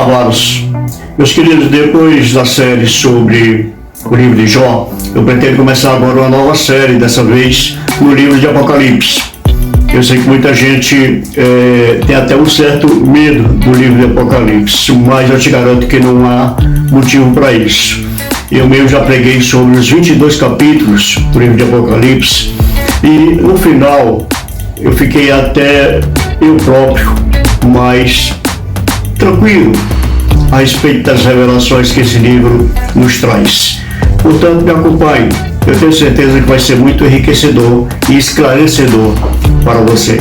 Avaros. Meus queridos, depois da série sobre o livro de Jó, eu pretendo começar agora uma nova série, dessa vez no livro de Apocalipse. Eu sei que muita gente tem até um certo medo do livro de Apocalipse, mas eu te garanto que não há motivo para isso. Eu mesmo já preguei sobre os 22 capítulos do livro de Apocalipse e no final eu fiquei até eu próprio mais tranquilo a respeito das revelações que esse livro nos traz. Portanto, me acompanhe. Eu tenho certeza que vai ser muito enriquecedor e esclarecedor para você.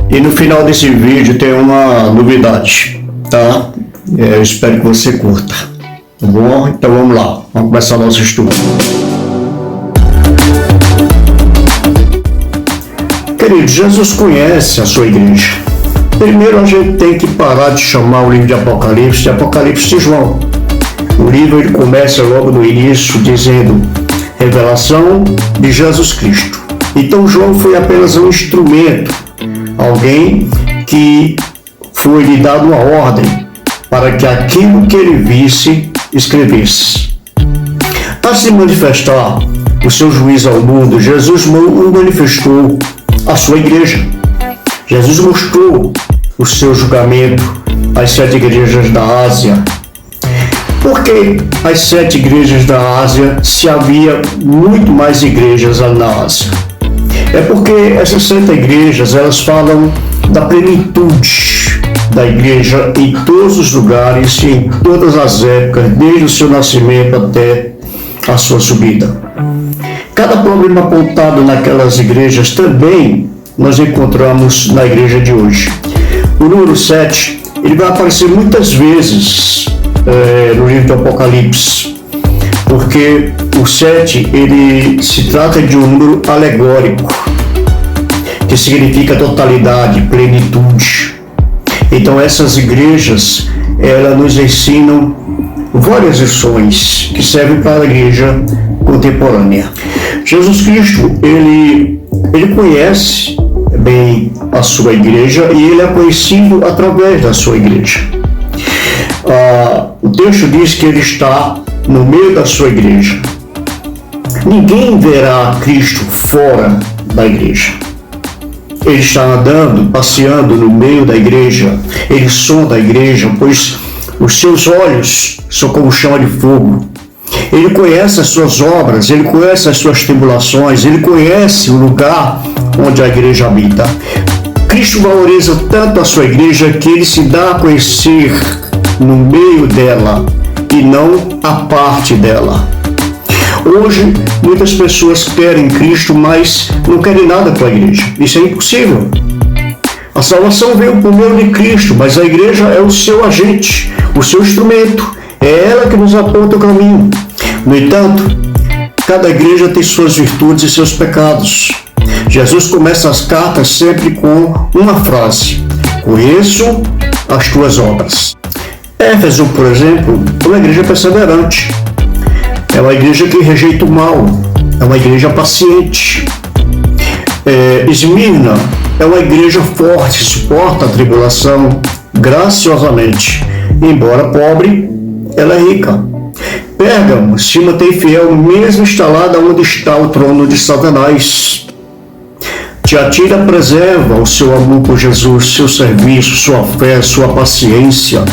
E no final desse vídeo tem uma novidade, tá? Eu espero que você curta. Tá bom? Então vamos lá. Vamos começar o nosso estudo. Queridos, Jesus conhece a sua igreja. Primeiro a gente tem que parar de chamar o livro de Apocalipse de João. O livro ele começa logo no início dizendo revelação de Jesus Cristo. Então João foi apenas um instrumento, alguém que foi lhe dado uma ordem para que aquilo que ele visse, escrevesse. Para se manifestar o seu juízo ao mundo, Jesus manifestou a sua igreja. Jesus mostrou o seu julgamento às 7 igrejas da Ásia. Por que as 7 igrejas da Ásia se havia muito mais igrejas na Ásia? É porque essas 7 igrejas elas falam da plenitude da igreja em todos os lugares e em todas as épocas, desde o seu nascimento até a sua subida. Cada problema apontado naquelas igrejas também nós encontramos na igreja de hoje. O número 7 ele vai aparecer muitas vezes no livro do Apocalipse, porque o 7 ele se trata de um número alegórico, que significa totalidade, plenitude. Então essas igrejas, elas nos ensinam várias lições que servem para a igreja contemporânea. Jesus Cristo, ele conhece bem a sua igreja e ele é conhecido através da sua igreja. O texto diz que ele está no meio da sua igreja. Ninguém verá Cristo fora da igreja. Ele está andando, passeando no meio da igreja. Ele sonda a igreja, pois os seus olhos são como chama de fogo. Ele conhece as suas obras, ele conhece as suas tribulações, ele conhece o lugar onde a igreja habita. Cristo valoriza tanto a sua igreja que ele se dá a conhecer no meio dela e não a parte dela. Hoje, muitas pessoas querem Cristo, mas não querem nada com a igreja. Isso é impossível. A salvação veio por meio de Cristo, mas a igreja é o seu agente, o seu instrumento. É ela que nos aponta o caminho. No entanto, cada igreja tem suas virtudes e seus pecados. Jesus começa as cartas sempre com uma frase: conheço as tuas obras. Éfeso, por exemplo, é uma igreja perseverante. É uma igreja que rejeita o mal. É uma igreja paciente. Esmirna é uma igreja forte, suporta a tribulação graciosamente. Embora pobre, ela é rica. Pérgamo se mantém fiel mesmo instalada onde está o trono de Satanás. Tiatira preserva o seu amor por Jesus, seu serviço, sua fé, sua paciência.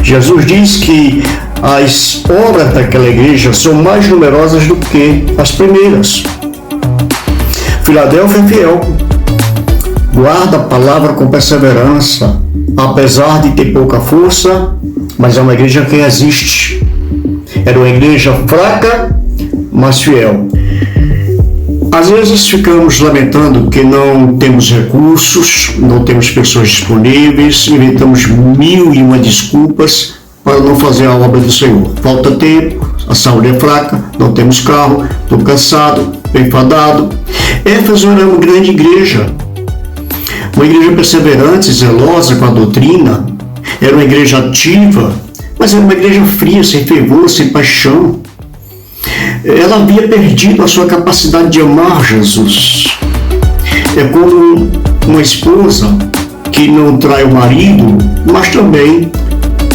Jesus diz que as obras daquela igreja são mais numerosas do que as primeiras. Filadélfia é fiel, guarda a palavra com perseverança, apesar de ter pouca força, mas é uma igreja que resiste. Era uma igreja fraca, mas fiel. Às vezes ficamos lamentando que não temos recursos, não temos pessoas disponíveis, inventamos 1001 desculpas para não fazer a obra do Senhor. Falta tempo, a saúde é fraca, não temos carro, estou cansado, estou enfadado. Éfeso era uma grande igreja, uma igreja perseverante, zelosa com a doutrina, era uma igreja ativa, mas era uma igreja fria, sem fervor, sem paixão. Ela havia perdido a sua capacidade de amar Jesus. É como uma esposa que que não trai o marido, mas também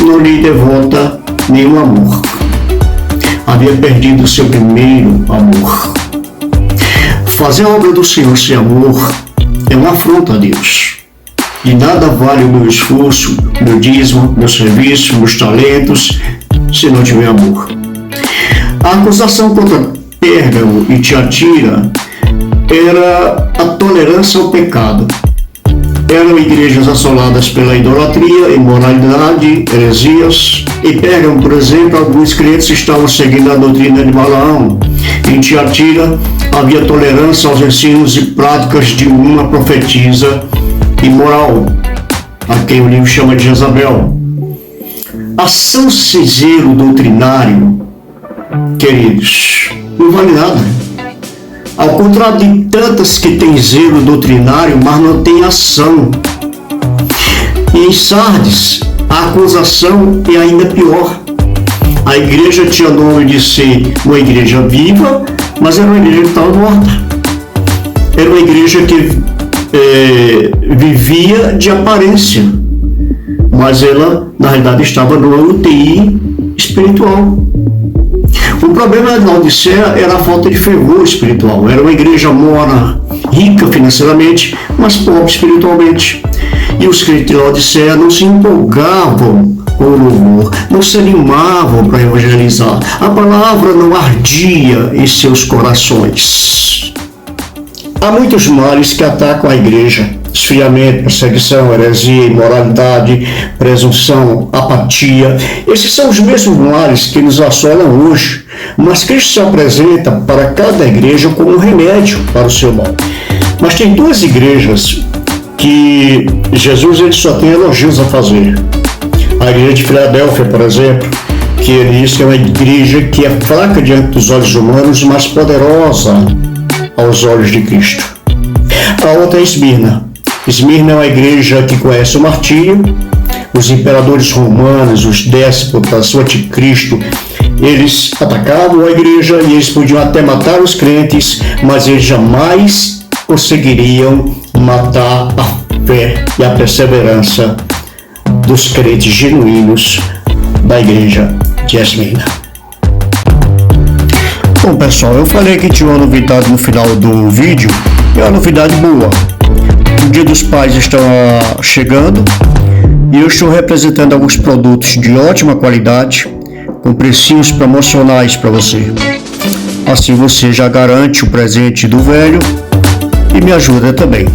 não lhe devota nenhum amor. Havia perdido seu primeiro amor. Fazer a obra do Senhor sem amor é uma afronta a Deus. De nada vale o meu esforço, meu dízimo, meu serviço, meus talentos, se não tiver amor. A acusação contra Pérgamo e Tiatira era a tolerância ao pecado. Eram igrejas assoladas pela idolatria, imoralidade, heresias. Em Pérgamo, por exemplo, alguns crentes estavam seguindo a doutrina de Balaão. Em Tiatira, havia tolerância aos ensinos e práticas de uma profetisa imoral, a quem o livro chama de Jezabel. Ação sem zelo doutrinário, queridos, não vale nada. Ao contrário de tantas que têm zelo doutrinário, mas não têm ação. E em Sardes, a acusação é ainda pior. A igreja tinha nome de ser uma igreja viva, mas era uma igreja que estava morta. Era uma igreja que vivia de aparência, mas ela, na realidade, estava numa UTI espiritual. O problema da Laodiceia era a falta de fervor espiritual. Era uma igreja morna, rica financeiramente, mas pobre espiritualmente. E os crentes de Laodiceia não se empolgavam com o louvor, não se animavam para evangelizar. A palavra não ardia em seus corações. Há muitos males que atacam a igreja: esfriamento, perseguição, heresia, imoralidade, presunção, apatia. Esses são os mesmos males que nos assolam hoje, mas Cristo se apresenta para cada igreja como um remédio para o seu mal. Mas tem duas igrejas que Jesus ele só tem elogios a fazer. A igreja de Filadélfia, por exemplo, que ele diz que é uma igreja que é fraca diante dos olhos humanos, mas poderosa aos olhos de Cristo. A outra é Esmirna. Esmirna é uma igreja que conhece o martírio. Os imperadores romanos, os déspotas, o anticristo, eles atacavam a igreja e eles podiam até matar os crentes, mas eles jamais conseguiriam matar a fé e a perseverança dos crentes genuínos da igreja de Esmirna. Bom, pessoal, eu falei que tinha uma novidade no final do vídeo, e é uma novidade boa. O Dia dos Pais está chegando e eu estou representando alguns produtos de ótima qualidade, com precinhos promocionais para você. Assim você já garante o presente do velho e me ajuda também.